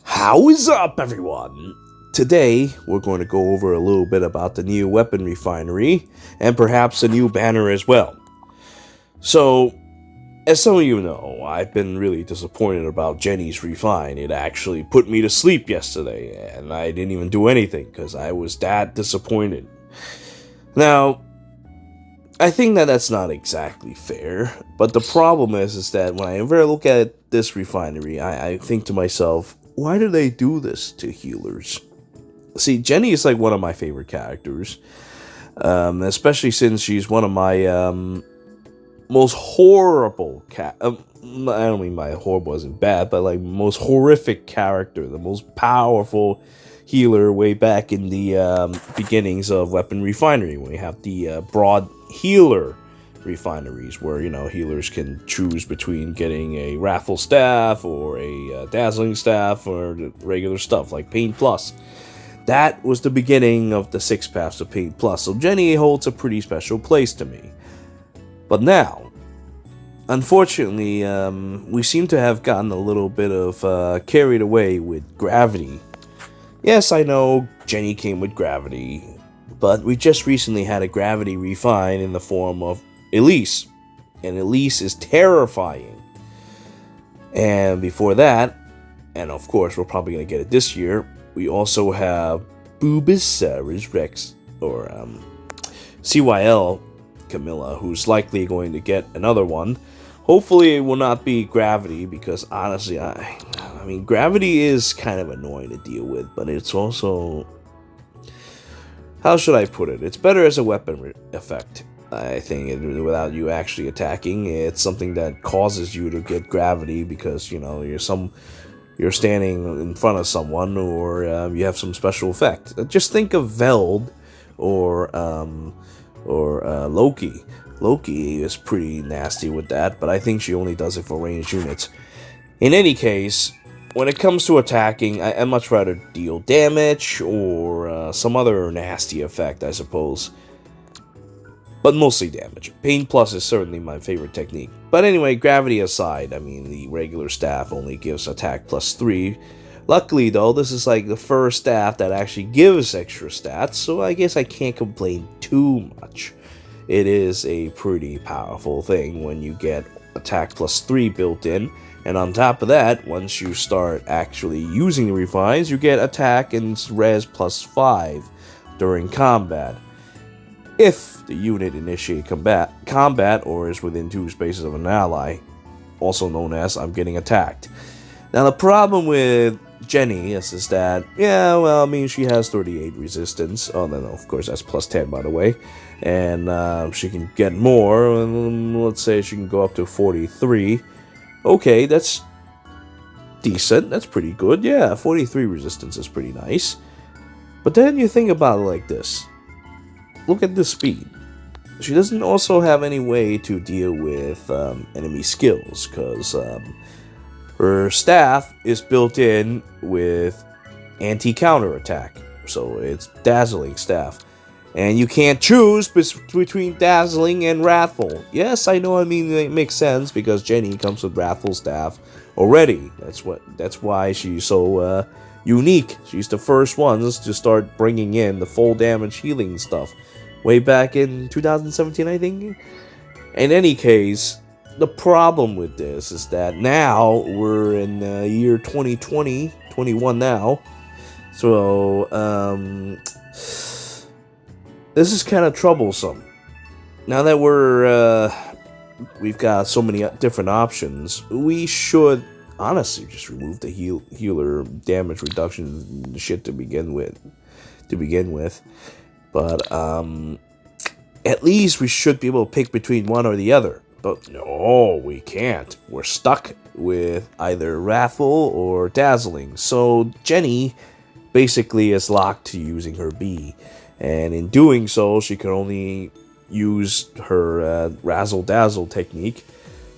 How is up, everyone? Today, we're going to go over a little bit about the new weapon refinery, and perhaps a new banner as well. So, as some of you know, I've been really disappointed about Genny's refine. It actually put me to sleep yesterday, and I didn't even do anything, because I was that disappointed. Now, I think that that's not exactly fair, but the problem is that whenever I look at this refinery, I think to myself, why do they do this to healers? See, Genny is like one of my favorite characters, especially since she's one of my most horrible I don't mean by horrible isn't bad, but like most horrific character, the most powerful healer way back in the beginnings of Weapon Refinery, when we have the broad healer refineries, where healers can choose between getting a raffle staff or a dazzling staff or the regular stuff like Pain Plus. That was the beginning of the 6 paths of Pain Plus, so Genny holds a pretty special place to me. But now, unfortunately, we seem to have gotten a little bit of carried away with Gravity. Yes, I know Genny came with Gravity, but we just recently had a Gravity refine in the form of Elise, and Elise is terrifying. And before that, and of course we're probably going to get it this year, we also have Bulbasaur's Rex, or CYL Camilla, who's likely going to get another one. Hopefully it will not be Gravity, because honestly, I mean, Gravity is kind of annoying to deal with, but it's also, how should I put it? It's better as a weapon effect, I think, without you actually attacking. It's something that causes you to get Gravity because, you're standing in front of someone, or you have some special effect. Just think of Veld or Loki. Loki is pretty nasty with that, but I think she only does it for ranged units. In any case, when it comes to attacking, I'd much rather deal damage or some other nasty effect, I suppose. But mostly damage. Pain Plus is certainly my favorite technique. But anyway, Gravity aside, I mean, the regular staff only gives attack plus 3. Luckily, though, this is like the first staff that actually gives extra stats, so I guess I can't complain too much. It is a pretty powerful thing when you get attack plus 3 built in, and on top of that, once you start actually using the refines, you get attack and res plus 5 during combat. If the unit initiates combat or is within 2 spaces of an ally, also known as I'm getting attacked. Now the problem with Genny is that, she has 38 resistance. Oh, no, of course, that's plus 10, by the way. And she can get more, and let's say she can go up to 43. Okay, that's decent, that's pretty good. Yeah, 43 resistance is pretty nice. But then you think about it like this. Look at the speed. She doesn't also have any way to deal with enemy skills, because her staff is built in with anti-counter attack, so it's dazzling staff, and you can't choose between dazzling and wrathful. Yes, I know, it makes sense because Genny comes with wrathful staff already. That's why she's so unique. She's the first ones to start bringing in the full damage healing stuff way back in 2017, I think. In any case, the problem with this is that now we're in the year 2020, 21 now. So, this is kind of troublesome. Now that we've got so many different options, we should honestly just remove the healer damage reduction shit to begin with. But at least we should be able to pick between one or the other. But no, we can't. We're stuck with either Wrathful or Dazzling. So Genny basically is locked to using her B. And in doing so, she can only use her Razzle Dazzle technique.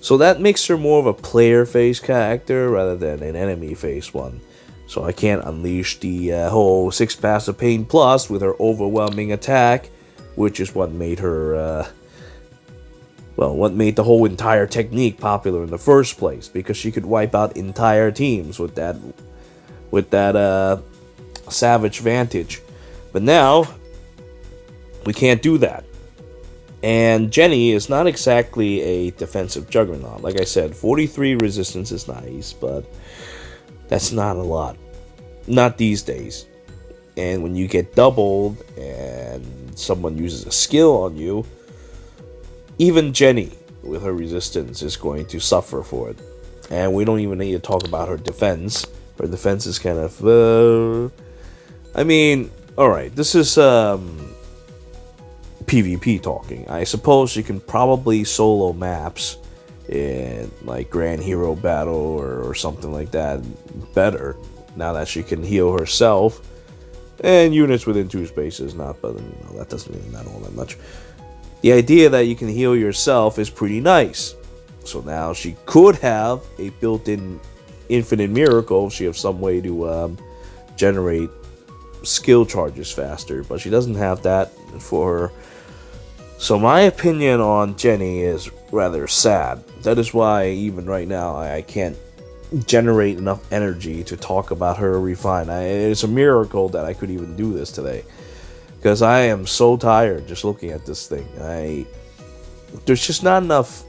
So that makes her more of a player-face character rather than an enemy-face one. So I can't unleash the whole 6 paths of Pain Plus with her overwhelming attack, which is what made her, what made the whole entire technique popular in the first place, because she could wipe out entire teams with that with that Savage Vantage. But now, we can't do that. And Genny is not exactly a defensive juggernaut. Like I said, 43 resistance is nice, but that's not a lot. Not these days. And when you get doubled and someone uses a skill on you, even Genny with her resistance is going to suffer for it. And we don't even need to talk about her defense. Her defense is kind of... I mean, alright, this is PvP talking. I suppose she can probably solo maps in like Grand Hero Battle or something like that better, now that she can heal herself. And units within 2 spaces, not, but that doesn't really matter all that much. The idea that you can heal yourself is pretty nice. So now she could have a built-in infinite miracle if she has some way to generate skill charges faster, but she doesn't have that for her. So my opinion on Genny is rather sad. That is why even right now I can't generate enough energy to talk about her refine. It's a miracle that I could even do this today, because I am so tired just looking at this thing. There's just not enough.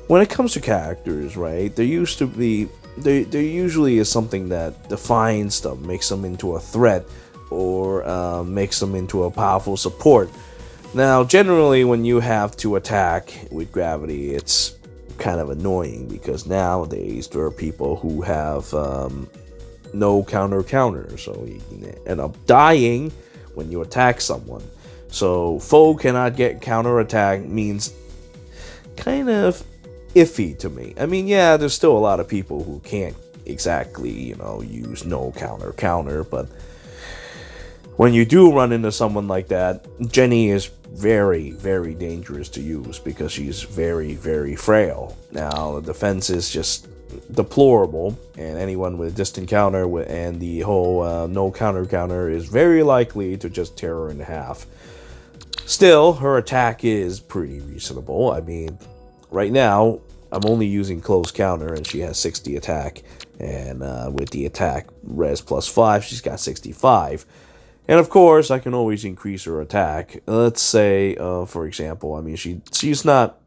When it comes to characters, right, there usually is something that defines them, makes them into a threat, or makes them into a powerful support. Now, generally, when you have to attack with gravity, it's kind of annoying, because nowadays there are people who have no counter, so you end up dying when you attack someone. So foe cannot get counterattack means kind of iffy to me. I mean, yeah, there's still a lot of people who can't exactly, use no counter, but when you do run into someone like that, Genny is very, very dangerous to use, because she's very, very frail. Now, the defense is just deplorable, and anyone with a distant counter and the whole no counter is very likely to just tear her in half. Still, her attack is pretty reasonable. I mean, right now, I'm only using close counter, and she has 60 attack, and with the attack res plus 5, she's got 65. And of course, I can always increase her attack. Let's say, for example, I mean, she's not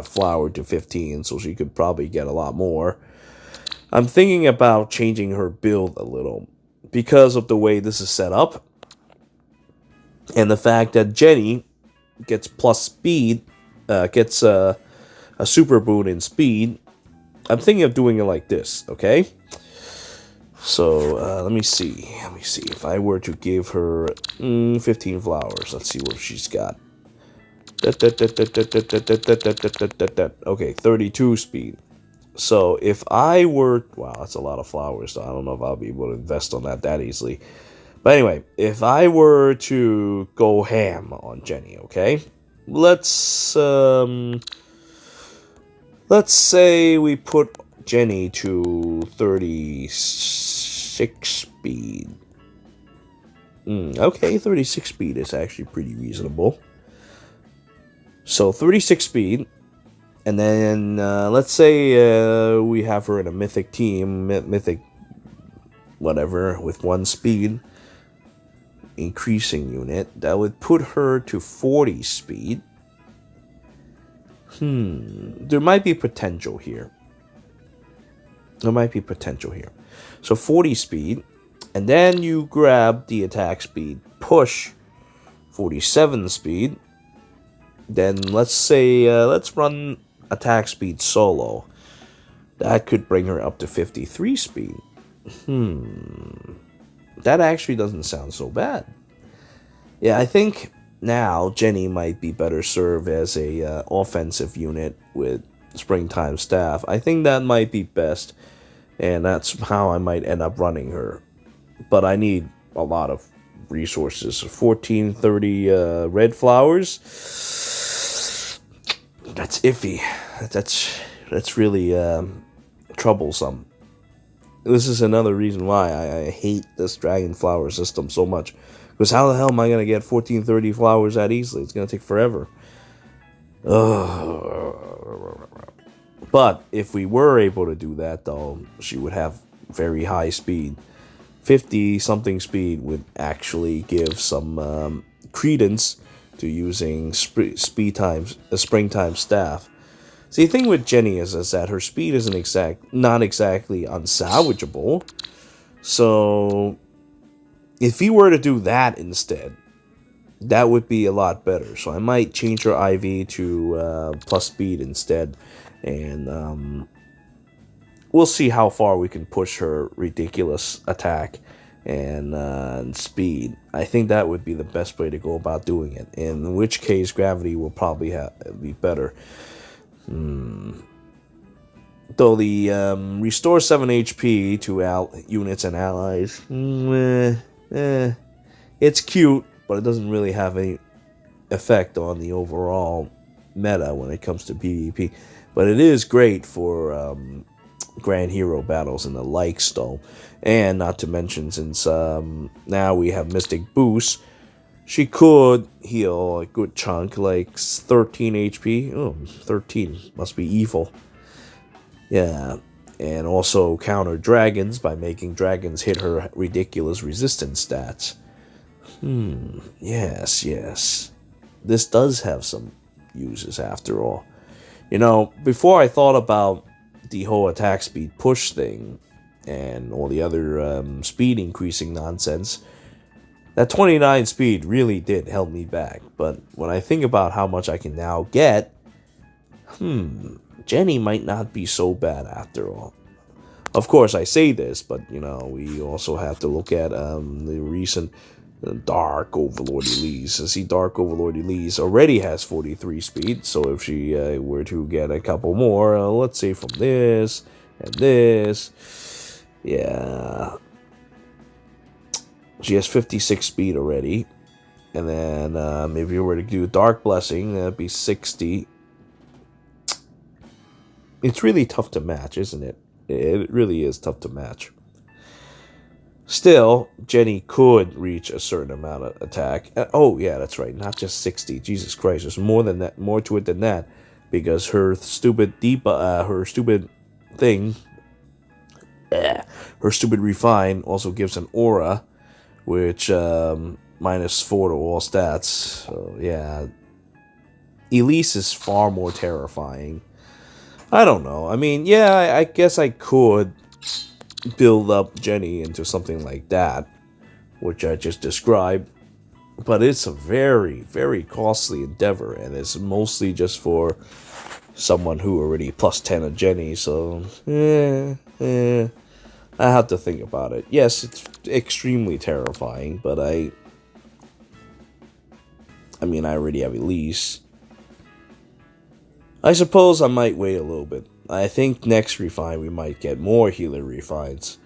flowered to 15, so she could probably get a lot more. I'm thinking about changing her build a little, because of the way this is set up, and the fact that Genny gets plus speed, gets a super boon in speed. I'm thinking of doing it like this, okay? So, let me see if I were to give her 15 flowers. Let's see what she's got. Okay, 32 speed. So, if I were... Wow, that's a lot of flowers, so I don't know if I'll be able to invest on that easily. But anyway, if I were to go ham on Genny, okay? Let's say we put Genny to 36 speed. Okay, 36 speed is actually pretty reasonable. So 36 speed, and then let's say we have her in a mythic team, mythic whatever, with 1 speed increasing unit. That would put her to 40 speed. There might be potential here. So 40 speed, and then you grab the attack speed, push 47 speed. Then let's say, let's run attack speed solo. That could bring her up to 53 speed. That actually doesn't sound so bad. Yeah, I think now Genny might be better served as a offensive unit with springtime staff. I think that might be best, and that's how I might end up running her. But I need a lot of resources. 1430 red flowers. That's iffy. That's really troublesome. This is another reason why I hate this dragon flower system so much. Because how the hell am I going to get 1430 flowers that easily? It's going to take forever. But if we were able to do that, though, she would have very high speed. 50 something speed would actually give some credence to using springtime staff. See, the thing with Genny is that her speed isn't not exactly unsalvageable. So if he were to do that instead, that would be a lot better. So I might change her IV to plus speed instead, and we'll see how far we can push her ridiculous attack and speed. I think that would be the best way to go about doing it, in which case gravity will probably be better. Though the restore 7 HP to units and allies, it's cute, but it doesn't really have any effect on the overall meta when it comes to PvP. But it is great for Grand Hero battles and the likes, though. And not to mention, since now we have Mystic Boost, she could heal a good chunk, like 13 HP. Oh, 13. Must be evil. Yeah. And also counter dragons by making dragons hit her ridiculous resistance stats. Yes. This does have some uses after all. You know, before I thought about the whole attack speed push thing and all the other speed increasing nonsense, that 29 speed really did help me back. But when I think about how much I can now get, Genny might not be so bad after all. Of course, I say this, but, you know, we also have to look at the recent Dark Overlord Elise. See, Dark Overlord Elise already has 43 speed, so if she were to get a couple more, let's say from this and this, yeah, she has 56 speed already. And then if you were to do Dark Blessing, that'd be 60. It's really tough to match, isn't it? It really is tough to match. Still, Genny could reach a certain amount of attack. Oh, yeah, that's right. Not just 60. Jesus Christ, there's more than that, more to it than that, because her stupid her stupid thing, her stupid refine also gives an aura, which -4 to all stats. So yeah, Elise is far more terrifying. I don't know. I mean, yeah, I guess I could build up Genny into something like that, which I just described, but it's a very, very costly endeavor, and it's mostly just for someone who already plus 10 of Genny, so I have to think about it. Yes, it's extremely terrifying, but I mean, I already have Elise. I suppose I might wait a little bit. I think next refine we might get more healer refines.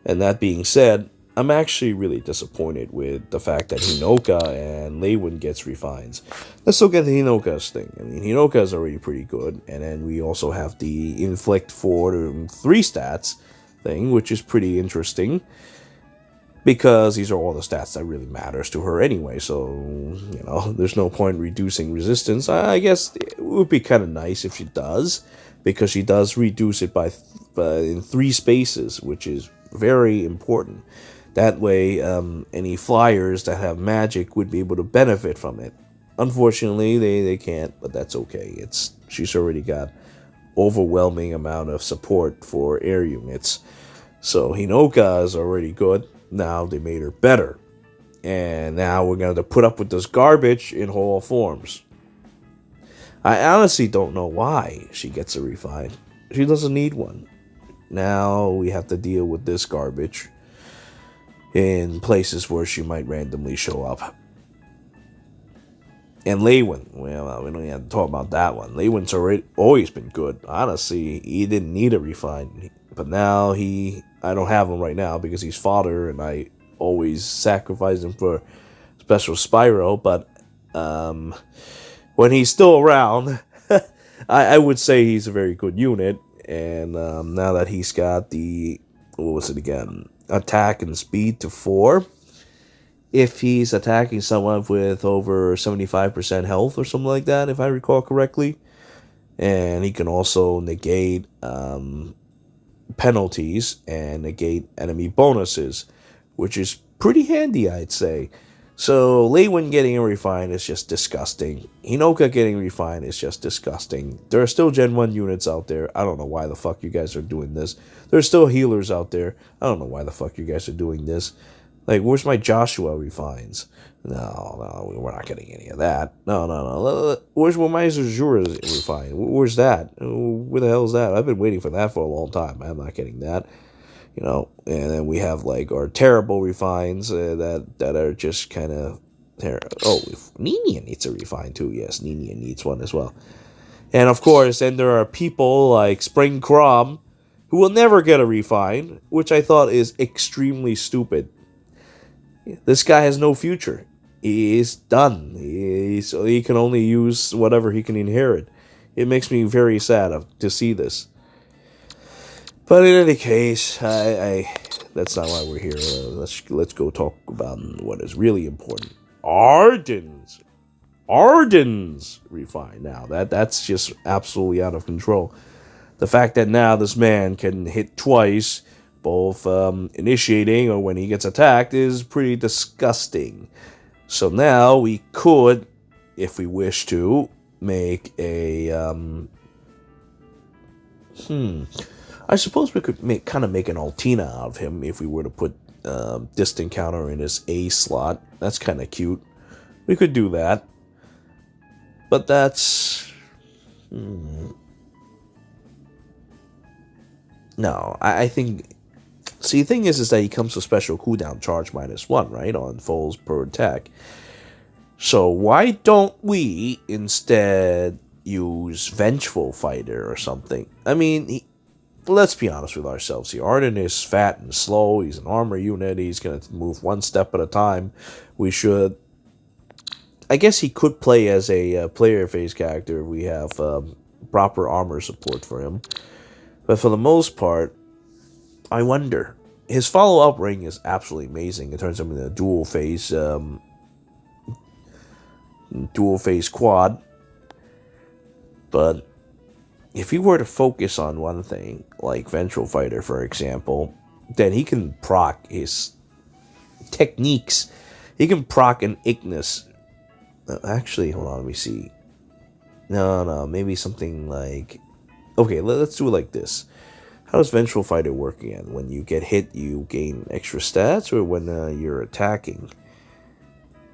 And that being said, I'm actually really disappointed with the fact that Hinoka and Leywin gets refines. Let's look at the Hinoka's thing. I mean, Hinoka's already pretty good. And then we also have the inflict 4 to 3 stats thing, which is pretty interesting, because these are all the stats that really matters to her anyway. So, you know, there's no point reducing resistance. I guess it would be kind of nice if she does, because she does reduce it by in 3 spaces, which is very important. That way, any flyers that have magic would be able to benefit from it. Unfortunately, they can't, but that's okay. She's already got overwhelming amount of support for air units. So Hinoka is already good. Now they made her better. And now we're going to put up with this garbage in all forms. I honestly don't know why she gets a refine. She doesn't need one. Now we have to deal with this garbage in places where she might randomly show up. And Leywin, well, we don't even have to talk about that one. Leywin's always been good. Honestly, he didn't need a refine. But now I don't have him right now because he's fodder, and I always sacrifice him for special Spyro. But when he's still around, I would say he's a very good unit. And now that he's got the, what was it again? Attack and speed to 4. If he's attacking someone with over 75% health or something like that, if I recall correctly, And he can also negate penalties and negate enemy bonuses, which is pretty handy, I'd say. So Leywin getting refined is just disgusting. Hinoka getting refined is just disgusting. There are still Gen 1 units out there. I don't know why the fuck you guys are doing this. There's still healers out there. I don't know why the fuck you guys are doing this. Like, where's my Joshua refines? No, we're not getting any of that. No. Where's my Zazura refine? Where's that? Where the hell is that? I've been waiting for that for a long time. I'm not getting that. And then we have like our terrible refines that are just kind of there. Oh, Nina needs a refine too. Yes, Nina needs one as well. And of course, then there are people like Spring Crom who will never get a refine, which I thought is extremely stupid. This guy has no future. He is done. He can only use whatever he can inherit. It makes me very sad to see this. But in any case, that's not why we're here. Let's go talk about what is really important. Arden's refine. Now that's just absolutely out of control. The fact that now this man can hit twice, both initiating or when he gets attacked, is pretty disgusting. So now we could, if we wish to, make a I suppose we could make an Altina out of him if we were to put distant counter in his A slot. That's kind of cute. We could do that. But that's... No, I think... See, the thing is that he comes with special cooldown charge -1, right? On foes per attack. So why don't we instead use Vengeful Fighter or something? I mean... Let's be honest with ourselves here. Arden is fat and slow. He's an armor unit. He's going to move one step at a time. We should... I guess he could play as a player phase character if we have proper armor support for him. But for the most part, I wonder. His follow-up ring is absolutely amazing in terms of the dual phase quad. But... if he were to focus on one thing, like Vengeful Fighter, for example, then he can proc his techniques. He can proc an Ignis. Actually, hold on, let me see. No, maybe something like... Okay, let's do it like this. How does Vengeful Fighter work again? When you get hit, you gain extra stats, or when you're attacking?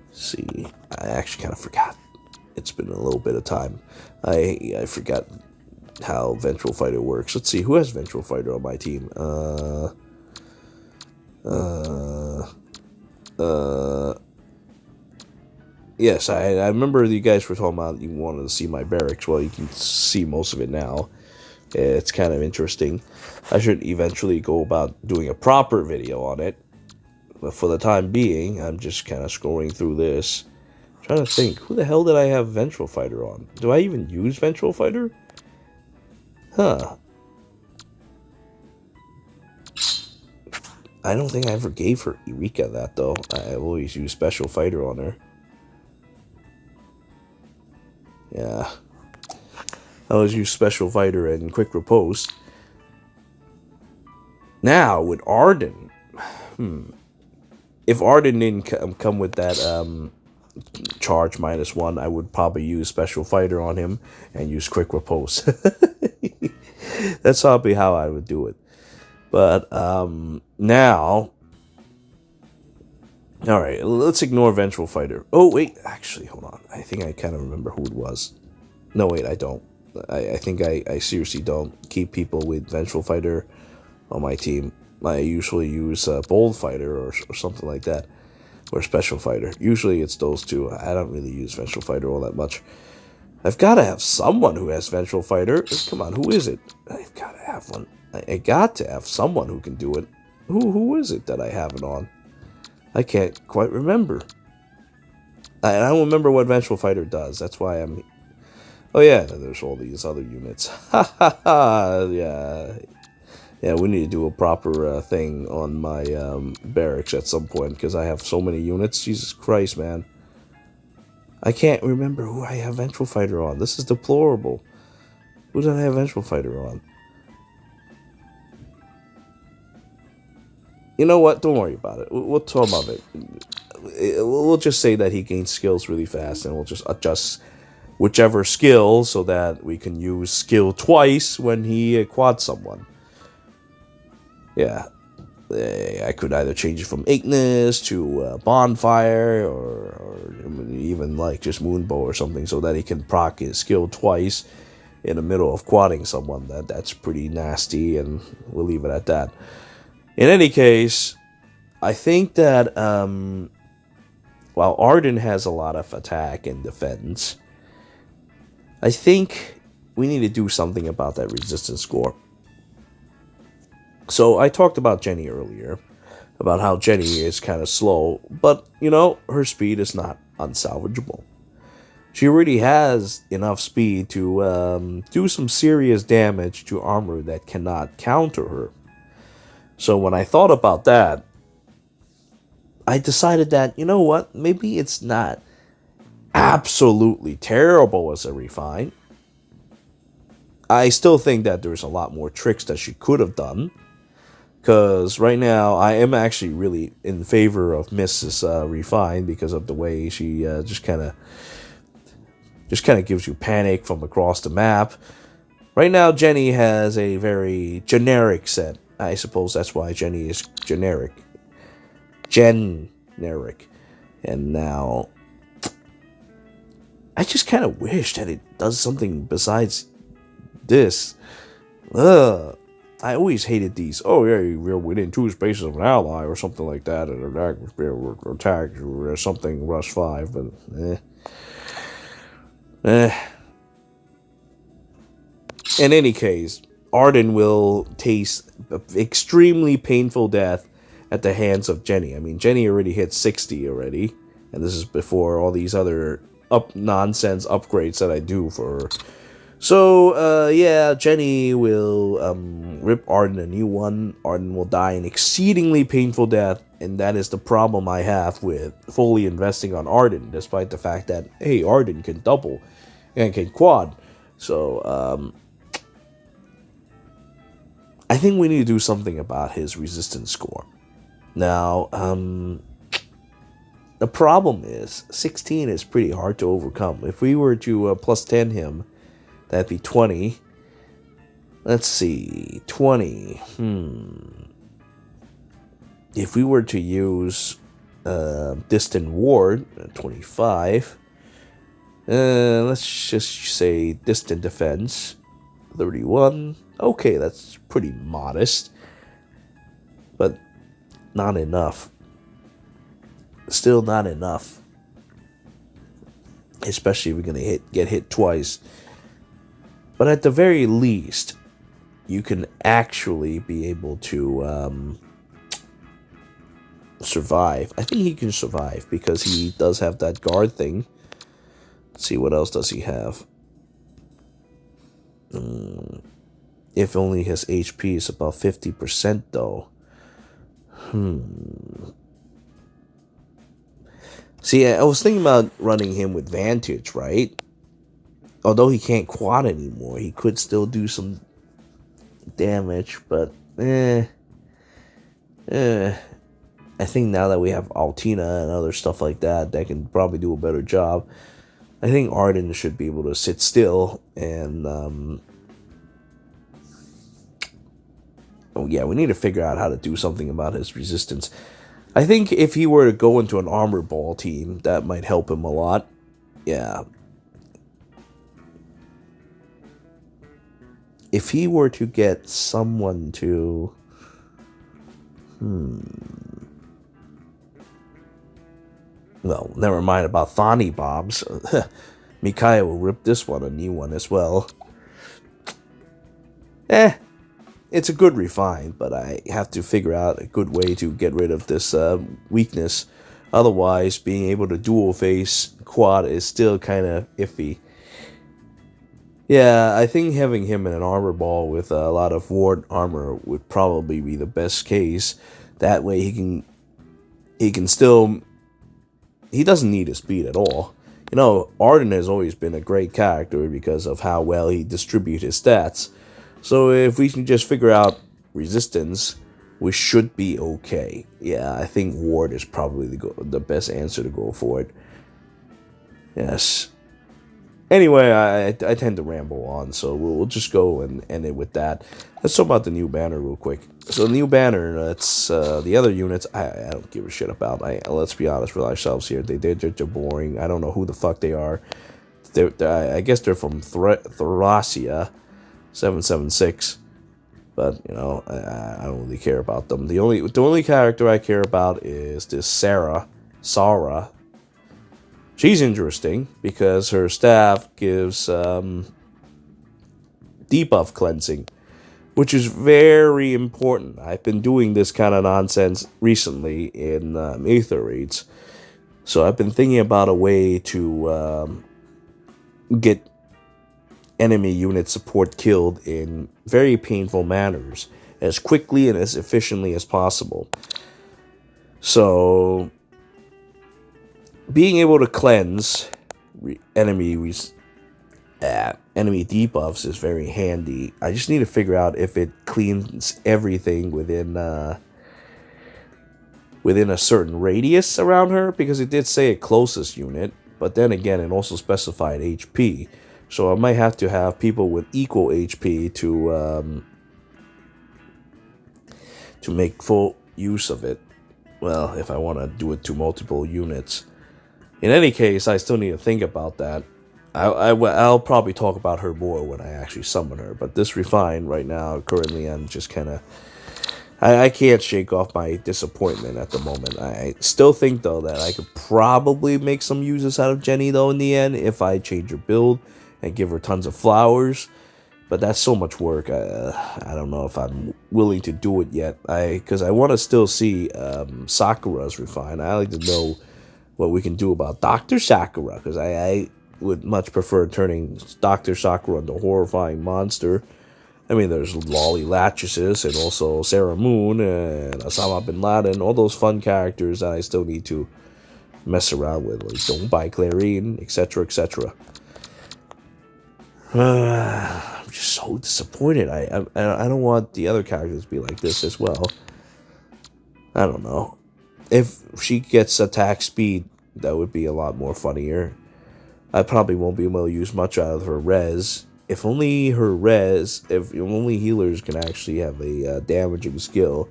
Let's see, I actually kind of forgot. It's been a little bit of time. I forgot how Vengeful Fighter works. Let's see, who has Vengeful Fighter on my team? Yes, I remember you guys were talking about you wanted to see my barracks. Well, you can see most of it now. It's kind of interesting. I should eventually go about doing a proper video on it. But for the time being, I'm just kind of scrolling through this. Trying to think, who the hell did I have Vengeful Fighter on? Do I even use Vengeful Fighter? Huh. I don't think I ever gave her Eureka that, though. I always use Special Fighter on her. Yeah. I always use Special Fighter and Quick Repose. Now, with Arden... If Arden didn't come with that charge -1, I would probably use Special Fighter on him and use Quick Repose. That's probably how I would do it. But now... Alright, let's ignore Vengeful Fighter. Oh, wait, actually, hold on. I think I kind of remember who it was. No, wait, I don't. I think I seriously don't keep people with Vengeful Fighter on my team. I usually use Bold Fighter or something like that. Or Special Fighter. Usually it's those two. I don't really use Vengeful Fighter all that much. I've got to have someone who has Vengeful Fighter. Come on, who is it? I've got to have one. I got to have someone who can do it. Who is it that I have it on? I can't quite remember. I don't remember what Vengeful Fighter does. That's why I'm... Oh yeah, there's all these other units. Ha ha ha! Yeah. Yeah, we need to do a proper thing on my barracks at some point, because I have so many units. Jesus Christ, man. I can't remember who I have Vengeful Fighter on. This is deplorable. Who did I have Vengeful Fighter on? You know what? Don't worry about it. We'll talk about it. We'll just say that he gains skills really fast, and we'll just adjust whichever skill so that we can use skill twice when he quads someone. Yeah. I could either change it from Ignis to Bonfire or even like just Moonbow or something so that he can proc his skill twice in the middle of quadding someone. That's pretty nasty, and we'll leave it at that. In any case, I think that while Arden has a lot of attack and defense, I think we need to do something about that resistance score. So I talked about Genny earlier, about how Genny is kind of slow, but, her speed is not unsalvageable. She already has enough speed to do some serious damage to armor that cannot counter her. So when I thought about that, I decided that, maybe it's not absolutely terrible as a refine. I still think that there's a lot more tricks that she could have done. Because right now, I am actually really in favor of Mrs. Refine because of the way she just kind of gives you panic from across the map. Right now, Genny has a very generic set. I suppose that's why Genny is generic. Generic. And now, I just kind of wish that it does something besides this. I always hated these. Oh yeah, you're within 2 spaces of an ally or something like that, and attack or something. Rush 5, but In any case, Arden will taste extremely painful death at the hands of Genny. I mean, Genny already hit 60 already, and this is before all these other nonsense upgrades that I do for her. So, Genny will rip Arden a new one. Arden will die an exceedingly painful death, and that is the problem I have with fully investing on Arden, despite the fact that, hey, Arden can double and can quad. So, I think we need to do something about his resistance score. Now, the problem is, 16 is pretty hard to overcome. If we were to plus 10 him, that'd be 20. Let's see. 20. If we were to use Distant Ward, 25. Let's just say Distant Defense, 31. Okay, that's pretty modest. But not enough. Still not enough. Especially if we're going to get hit twice. But at the very least, you can actually be able to survive. I think he can survive because he does have that guard thing. Let's see, what else does he have? If only his HP is about 50% though. See, I was thinking about running him with Vantage, right? Although he can't quad anymore, he could still do some damage, but I think now that we have Altina and other stuff like that, that can probably do a better job. I think Arden should be able to sit still and we need to figure out how to do something about his resistance. I think if he were to go into an armor ball team, that might help him a lot. Yeah. If he were to get someone to... Well, never mind about Thani Bombs. Micaiah will rip this one a new one as well. It's a good refine, but I have to figure out a good way to get rid of this weakness. Otherwise, being able to dual face quad is still kind of iffy. Yeah, I think having him in an armor ball with a lot of ward armor would probably be the best case. That way he can still... He doesn't need his speed at all. You know, Arden has always been a great character because of how well he distributes his stats. So if we can just figure out resistance, we should be okay. Yeah, I think Ward is probably the best answer to go for it. Yes. Anyway, I tend to ramble on, so we'll just go and end it with that. Let's talk about the new banner real quick. So the new banner, that's the other units. I don't give a shit about. Let's be honest with ourselves here. They're boring. I don't know who the fuck they are. I guess they're from Thracia 776. But you know, I don't really care about them. The only character I care about is this Sara. She's interesting because her staff gives debuff cleansing, which is very important. I've been doing this kind of nonsense recently in Aether raids, so I've been thinking about a way to get enemy unit support killed in very painful manners, as quickly and as efficiently as possible. So being able to cleanse enemy debuffs is very handy. I just need to figure out if it cleans everything within a certain radius around her, because it did say a closest unit, but then again it also specified HP. So I might have to have people with equal HP to make full use of it. Well, if I want to do it to multiple units. In any case, I still need to think about that. I'll probably talk about her more when I actually summon her. But this Refine right now, currently, I'm just kind of... I can't shake off my disappointment at the moment. I still think, though, that I could probably make some uses out of Genny, though, in the end, if I change her build and give her tons of flowers. But that's so much work. I don't know if I'm willing to do it yet. Because I want to still see Sakura's Refine. I like to know what we can do about Dr. Sakura, because I would much prefer turning Dr. Sakura into a horrifying monster. I mean, there's Lolly Latches and also Sarah Moon and Osama Bin Laden, all those fun characters that I still need to mess around with, like Don't Buy Clarine, etc., etc. I'm just so disappointed. I don't want the other characters to be like this as well. I don't know. If she gets attack speed, that would be a lot more funnier. I probably won't be able to use much out of her res. If only healers can actually have a damaging skill,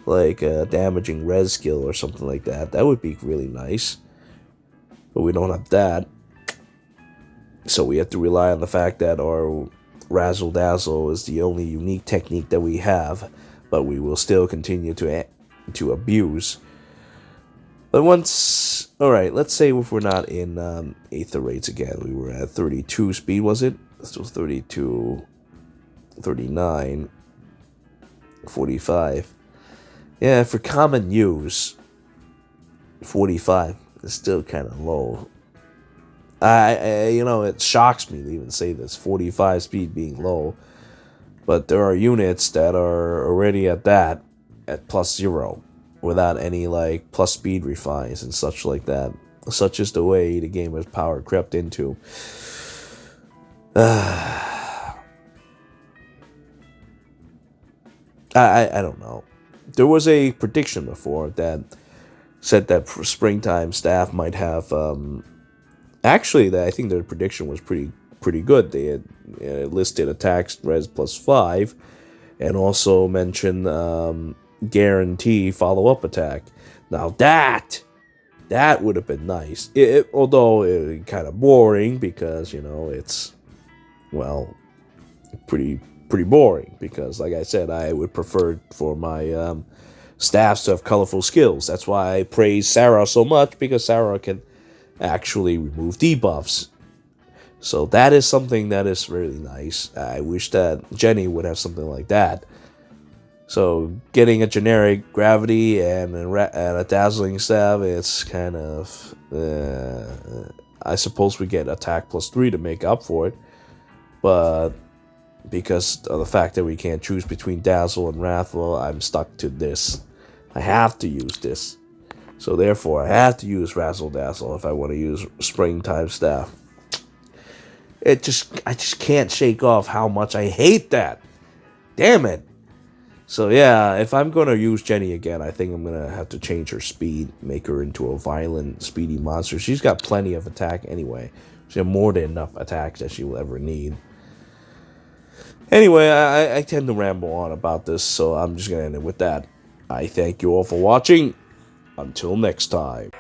like a damaging res skill or something like that, that would be really nice. But we don't have that. So we have to rely on the fact that our Razzle Dazzle is the only unique technique that we have, but we will still continue to abuse. But once... Alright, let's say if we're not in Aether raids again. We were at 32 speed, was it? Still 32, 39, 45. Yeah, for common use, 45 is still kind of low. It shocks me to even say this, 45 speed being low. But there are units that are already at that, at +0, without any, like, plus speed refines and such like that. Such is the way the game has power crept into. I don't know. There was a prediction before that said that springtime staff might have... Actually, I think their prediction was pretty good. They had listed attacks res +5 and also mentioned guarantee follow-up attack. Now that would have been nice. Although it kind of boring because, it's, well, pretty boring because, like I said, I would prefer for my staffs to have colorful skills. That's why I praise Sara so much, because Sara can actually remove debuffs. So that is something that is really nice. I wish that Genny would have something like that. So getting a generic gravity and a dazzling staff, it's kind of... I suppose we get attack +3 to make up for it. But because of the fact that we can't choose between Dazzle and Wrathful, I'm stuck to this. I have to use this. So therefore, I have to use Razzle Dazzle if I want to use Springtime Staff. I just can't shake off how much I hate that. Damn it. So yeah, if I'm going to use Genny again, I think I'm going to have to change her speed, make her into a violent, speedy monster. She's got plenty of attack anyway. She has more than enough attacks that she will ever need. Anyway, I tend to ramble on about this, so I'm just going to end it with that. I thank you all for watching. Until next time.